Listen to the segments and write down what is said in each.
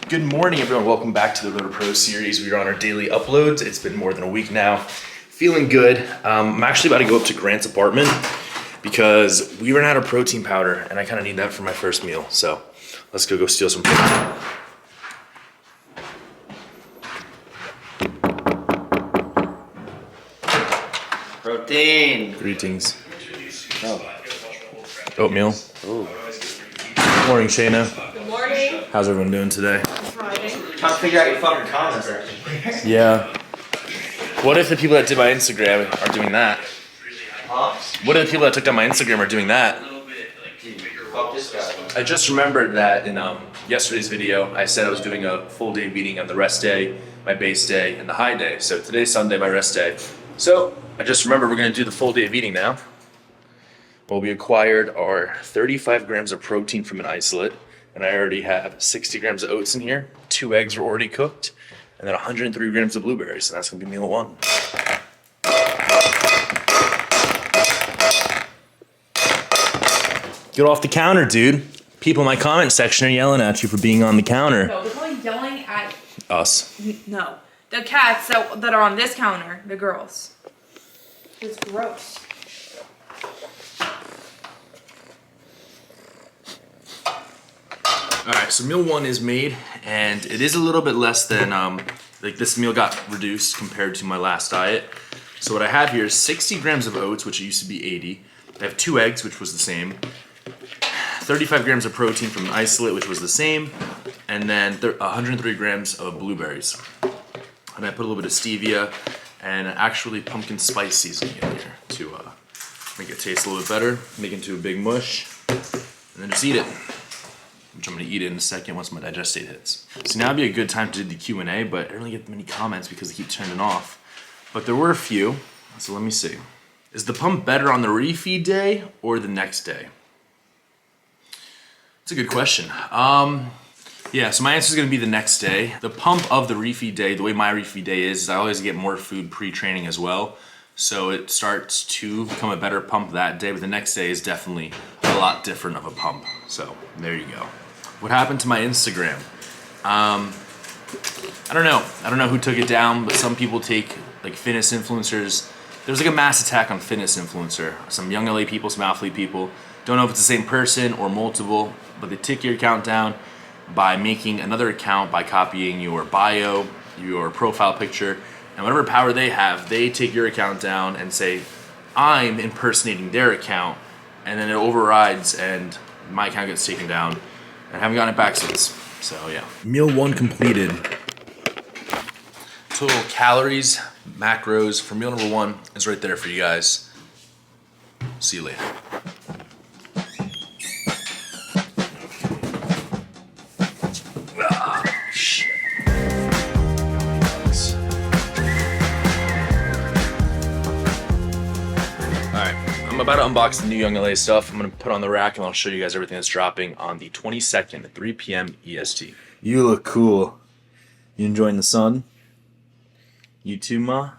Good morning, everyone. Welcome back to the Road to Pro series. We are on our daily uploads. It's been more than a week now. Feeling good. I'm actually about to go up to Grant's apartment because we ran out of protein powder and I kind of need that for my first meal. So let's go steal some protein. Protein. Greetings. Oh. Oatmeal. Ooh. Morning, Shayna. Good morning. How's everyone doing today? Friday. Trying to figure out your fucking comments actually. Yeah. What if the people that did my Instagram are doing that? Huh? What if the people that took down my Instagram are doing that? Dude, fuck this guy. I just remembered that in yesterday's video, I said I was doing a full day meeting on the rest day, my base day, and the high day. So today's Sunday, my rest day. So I just remembered we're gonna do the full day of eating now. Well, we acquired our 35 grams of protein from an isolate, and I already have 60 grams of oats in here. 2 eggs were already cooked, and then 103 grams of blueberries, and that's gonna be meal one. Get off the counter, dude. People in my comment section are yelling at you for being on the counter. No, they're probably yelling at Us. no the cats that are on this counter. The girls. It's gross. All right, so meal one is made, and it is a little bit less than, like this meal got reduced compared to my last diet. So what I have here is 60 grams of oats, which used to be 80. I have 2 eggs, which was the same. 35 grams of protein from an isolate, which was the same. And then 103 grams of blueberries. And I put a little bit of stevia and actually pumpkin spice seasoning in here to make it taste a little bit better, make it into a big mush, and then just eat it. Which I'm gonna eat it in a second once my digestate hits. So now would be a good time to do the Q&A, but I didn't really get many comments because they keep turning off. But there were a few, so let me see. Is the pump better on the refeed day or the next day? It's a good question. Yeah, so my answer is gonna be the next day. The pump of the refeed day, the way my refeed day is I always get more food pre-training as well. So it starts to become a better pump that day, but the next day is definitely a lot different of a pump. So there you go. What happened to my Instagram? I don't know. I don't know who took it down, but some people take like fitness influencers. There's like a mass attack on fitness influencer. Some young LA people, some athlete people. Don't know if it's the same person or multiple, but they take your account down by making another account, by copying your bio, your profile picture, and whatever power they have, they take your account down and say, I'm impersonating their account, and then it overrides and my account gets taken down. I haven't gotten it back since, so yeah. Meal one completed. Total calories, macros for meal number one is right there for you guys. See you later. I'm about to unbox the new Young LA stuff. I'm gonna put on the rack and I'll show you guys everything that's dropping on the 22nd at 3 p.m. EST. You look cool. You enjoying the sun? You too, Ma?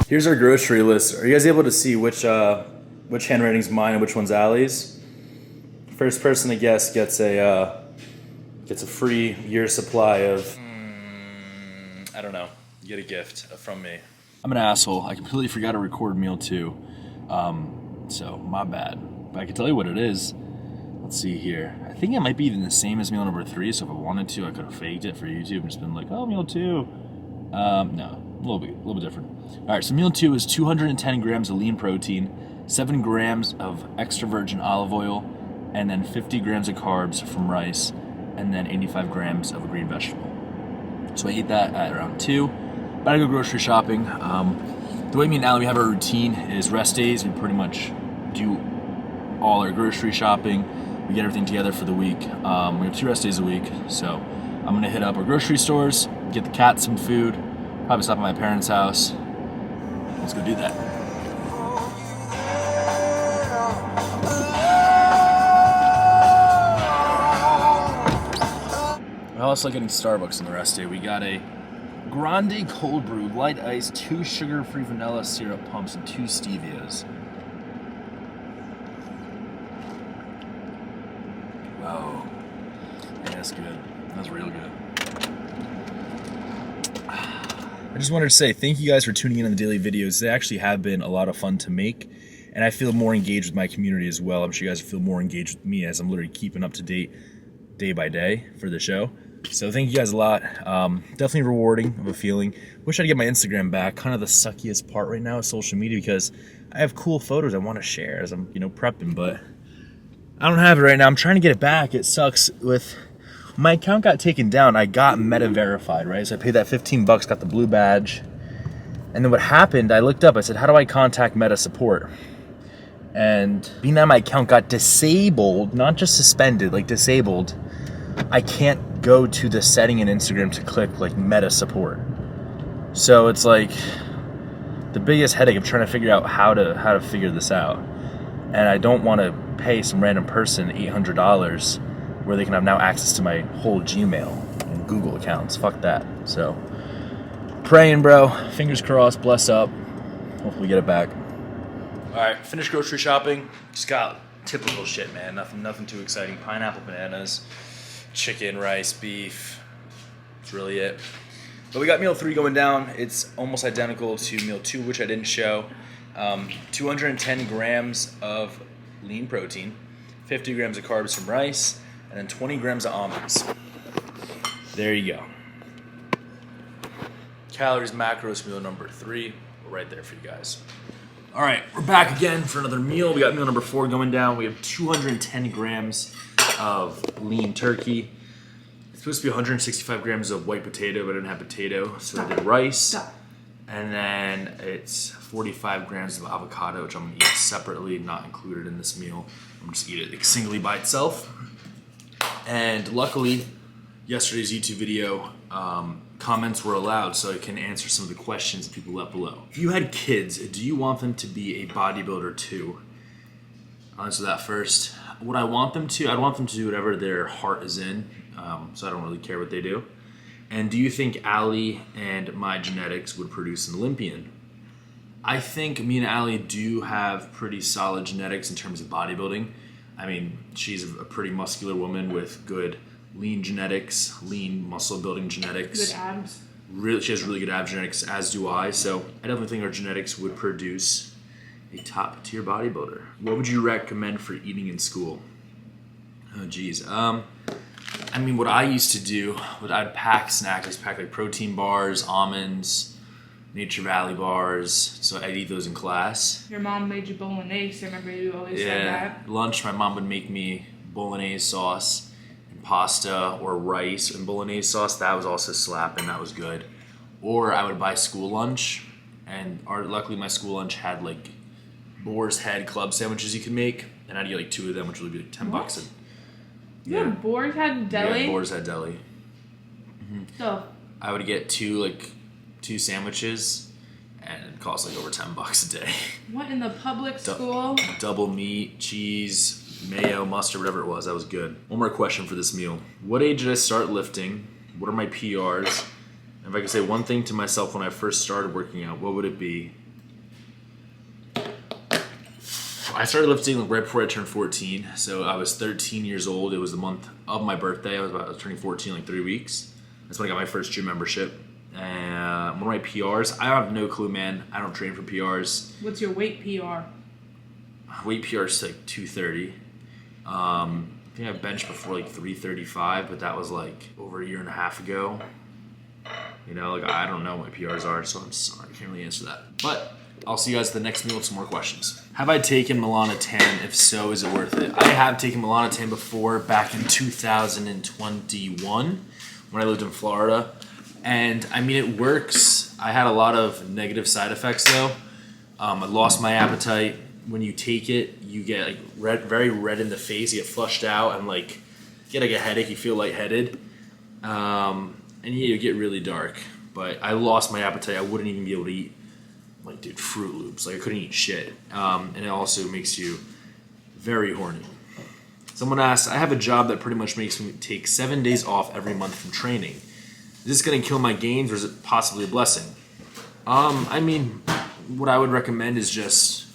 Here's our grocery list. Are you guys able to see which handwriting's mine and which one's Allie's? First person to guess gets a free year supply of. I don't know. You get a gift from me. I'm an asshole. I completely forgot to record meal two, so my bad. But I can tell you what it is. Let's see here. I think it might be even the same as meal number 3. So if I wanted to, I could have faked it for YouTube and just been like, "Oh, meal 2." No, a little bit different. All right, so meal 2 is 210 grams of lean protein, 7 grams of extra virgin olive oil, and then 50 grams of carbs from rice, and then 85 grams of a green vegetable. So I ate that at around 2. About to go grocery shopping. The way me and Allie have our routine is rest days. We pretty much do all our grocery shopping. We get everything together for the week. We have 2 rest days a week, so I'm gonna hit up our grocery stores, get the cat some food, probably stop at my parents' house. Let's go do that. also getting Starbucks in the rest day. We got a Grande cold brew, light ice, 2 sugar-free vanilla syrup pumps, and 2 stevias. Wow. Yeah, that's good. That's real good. I just wanted to say thank you guys for tuning in on the daily videos. They actually have been a lot of fun to make, and I feel more engaged with my community as well. I'm sure you guys feel more engaged with me as I'm literally keeping up to date day by day for the show. So thank you guys a lot. Definitely rewarding of a feeling. Wish I'd get my Instagram back. Kind of the suckiest part right now is social media because I have cool photos I want to share as I'm, prepping, but I don't have it right now. I'm trying to get it back. It sucks with my account got taken down. I got meta verified, right? So I paid that $15, got the blue badge. And then what happened, I looked up, I said, how do I contact meta support? And being that my account got disabled, not just suspended, like disabled, I can't go to the setting in Instagram to click like meta support. So it's like the biggest headache of trying to figure out how to figure this out. And I don't want to pay some random person $800 where they can have now access to my whole Gmail and Google accounts. Fuck that. So praying, bro. Fingers crossed. Bless up. Hopefully get it back. All right, finished grocery shopping. Just got typical shit, man. Nothing too exciting. Pineapple, bananas, chicken, rice, beef. That's really it. But we got meal 3 going down. It's almost identical to meal 2, which I didn't show. 210 grams of lean protein, 50 grams of carbs from rice, and then 20 grams of almonds. There you go. Calories, macros, meal number 3. We're right there for you guys. All right, we're back again for another meal. We got meal number 4 going down. We have 210 grams of lean turkey. It's supposed to be 165 grams of white potato, but I didn't have potato, so I did rice. And then it's 45 grams of avocado, which I'm gonna eat separately, not included in this meal. I'm gonna just eat it singly by itself. And luckily, yesterday's YouTube video, comments were allowed, so I can answer some of the questions that people left below. If you had kids, do you want them to be a bodybuilder too? I'll answer that first. What I want them to, I'd want them to do whatever their heart is in, so I don't really care what they do. And do you think Allie and my genetics would produce an Olympian? I think me and Allie do have pretty solid genetics in terms of bodybuilding. I mean, she's a pretty muscular woman with good lean genetics, lean muscle building genetics. Good abs. Really, she has really good ab genetics, as do I. So I definitely think our genetics would produce a top tier bodybuilder. What would you recommend for eating in school? Oh geez. I mean, what I used to do, I'd pack snacks. I'd pack like protein bars, almonds, Nature Valley bars. So I'd eat those in class. Your mom made you bolognese. I remember you always said that. Lunch, my mom would make me bolognese sauce and pasta or rice and bolognese sauce. That was also slapping. That was good. Or I would buy school lunch, and luckily my school lunch had like boar's head club sandwiches you could make, and I'd get like 2 of them, which would be like $10. Yeah, Boar's Head Deli? Yeah, Boar's Head Deli. Mm-hmm. So I would get 2 sandwiches, and it cost like over $10 a day. What, in the public school? Double meat, cheese, mayo, mustard, whatever it was. That was good. One more question for this meal. What age did I start lifting? What are my PRs? And if I could say one thing to myself when I first started working out, what would it be? I started lifting right before I turned 14, so I was 13 years old. It was the month of my birthday. I was turning 14 like 3 weeks. That's when I got my first gym membership. And one of my PRs, I have no clue, man. I don't train for PRs. What's your weight PR? Weight PR is like 230. I think I benched before like 335, but that was like over a year and a half ago. I don't know what my PRs are, so I'm sorry. I can't really answer that. But I'll see you guys at the next meal with some more questions. Have I taken Melanotan? If so, is it worth it? I have taken Melanotan before, back in 2021 when I lived in Florida. And I mean, it works. I had a lot of negative side effects though. I lost my appetite. When you take it, you get like very red in the face. You get flushed out and like you get like a headache. You feel lightheaded. And yeah, you get really dark. But I lost my appetite. I wouldn't even be able to eat Fruit Loops. Like I couldn't eat shit. And it also makes you very horny. Someone asked, I have a job that pretty much makes me take 7 days off every month from training. Is this going to kill my gains or is it possibly a blessing? I mean, what I would recommend is just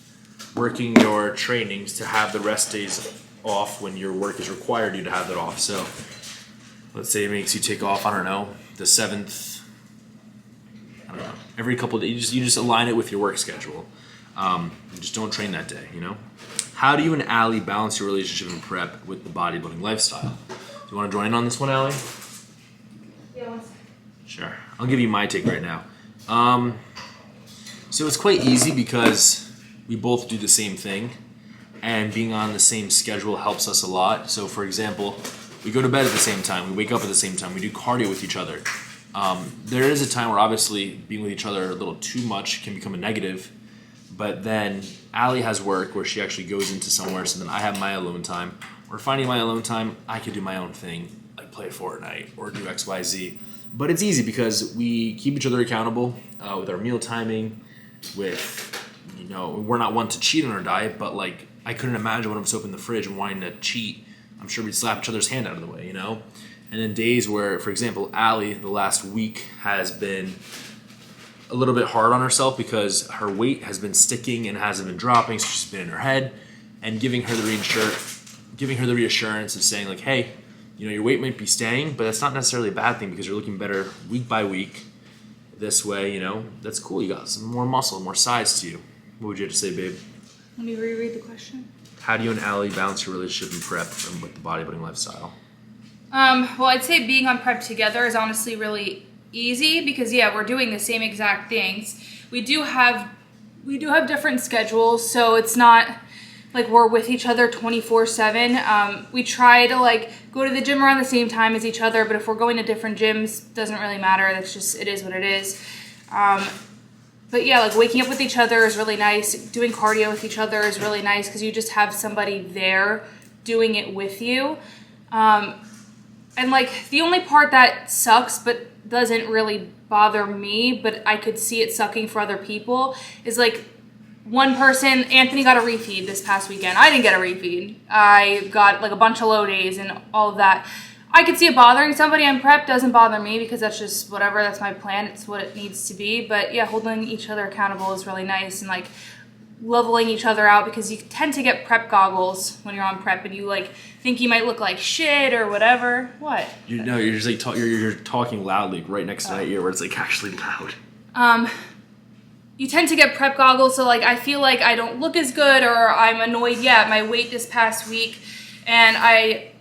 working your trainings to have the rest days off when your work is required you to have that off. So let's say it makes you take off, I don't know, the 7th, I don't know, every couple of days. You just align it with your work schedule. You just don't train that day, you know? How do you and Allie balance your relationship and prep with the bodybuilding lifestyle? Do you want to join in on this one, Allie? Yeah, one second. Sure. I'll give you my take right now. So it's quite easy because we both do the same thing, and being on the same schedule helps us a lot. So for example, we go to bed at the same time, we wake up at the same time, we do cardio with each other. There is a time where obviously being with each other a little too much can become a negative, but then Allie has work where she actually goes into somewhere, so then I have my alone time. Or finding my alone time, I could do my own thing, like play Fortnite or do XYZ. But it's easy because we keep each other accountable with our meal timing, with, you know, we're not one to cheat on our diet, but like I couldn't imagine when I was opening the fridge and wanting to cheat. I'm sure we'd slap each other's hand out of the way, you know? And then days where, for example, Allie, the last week has been a little bit hard on herself because her weight has been sticking and hasn't been dropping, so she's been in her head, and giving her the reassurance of saying like, hey, you know, your weight might be staying, but that's not necessarily a bad thing because you're looking better week by week. This way, you know, that's cool. You got some more muscle, more size to you. What would you have to say, babe? Let me reread the question. How do you and Allie balance your relationship and prep and with the bodybuilding lifestyle? Well, I'd say being on prep together is honestly really easy because we're doing the same exact things. We do have different schedules, so it's not like we're with each other 24/7. We try to like go to the gym around the same time as each other, but if we're going to different gyms, doesn't really matter. That's just, it is what it is. But yeah, like waking up with each other is really nice. Doing cardio with each other is really nice because you just have somebody there doing it with you. And like the only part that sucks but doesn't really bother me, but I could see it sucking for other people, is like one person, Anthony got a refeed this past weekend. I didn't get a refeed. I got like a bunch of low days and all of that. I could see it bothering somebody on prep. Doesn't bother me because that's just whatever. That's my plan. It's what it needs to be. But yeah, holding each other accountable is really nice, and like leveling each other out because you tend to get prep goggles when you're on prep and you like think you might look like shit or whatever. What? You know, you're just like you're talking loudly right next to my ear where it's like actually loud. You tend to get prep goggles, so like I feel like I don't look as good or I'm annoyed. Yeah, my weight this past week, and I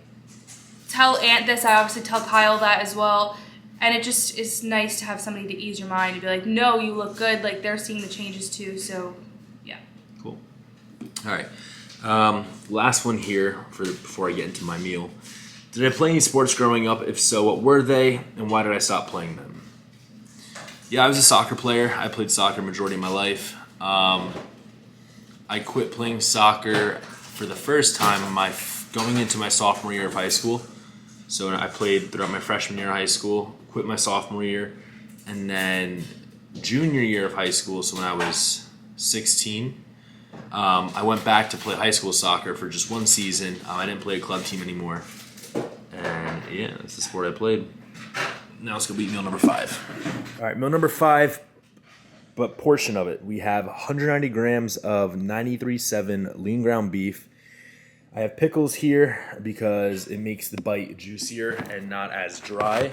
tell Ant this, I obviously tell Kyle that as well, and it just is nice to have somebody to ease your mind and be like, no, you look good, like they're seeing the changes too, so yeah. Cool. All right. Last one here before I get into my meal. Did I play any sports growing up? If so, what were they, and why did I stop playing them? Yeah, I was a soccer player. I played soccer majority of my life. I quit playing soccer for the first time going into my sophomore year of high school. So I played throughout my freshman year of high school, quit my sophomore year, and then junior year of high school, so when I was 16, I went back to play high school soccer for just one season. I didn't play a club team anymore. And yeah, that's the sport I played. Now let's go eat meal number 5. All right, meal number 5, but portion of it. We have 190 grams of 93.7 lean ground beef. I have pickles here because it makes the bite juicier and not as dry.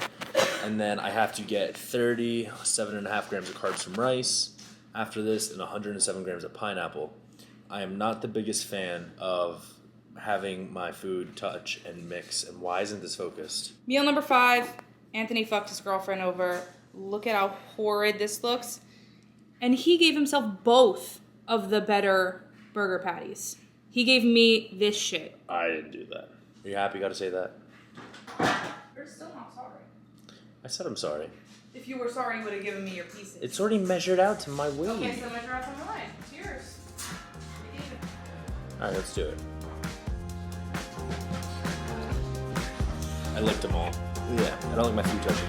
And then I have to get 37.5 grams of carbs from rice after this and 107 grams of pineapple. I am not the biggest fan of having my food touch and mix. And why isn't this focused? Meal number 5, Anthony fucked his girlfriend over. Look at how horrid this looks. And he gave himself both of the better burger patties. He gave me this shit. I didn't do that. Are you happy? Got to say that. You're still not sorry. I said I'm sorry. If you were sorry, you would have given me your pieces. It's already measured out to my weight. Okay, so measure out to mine. It's yours. All right, let's do it. I licked them all. Yeah, I don't like my food touching.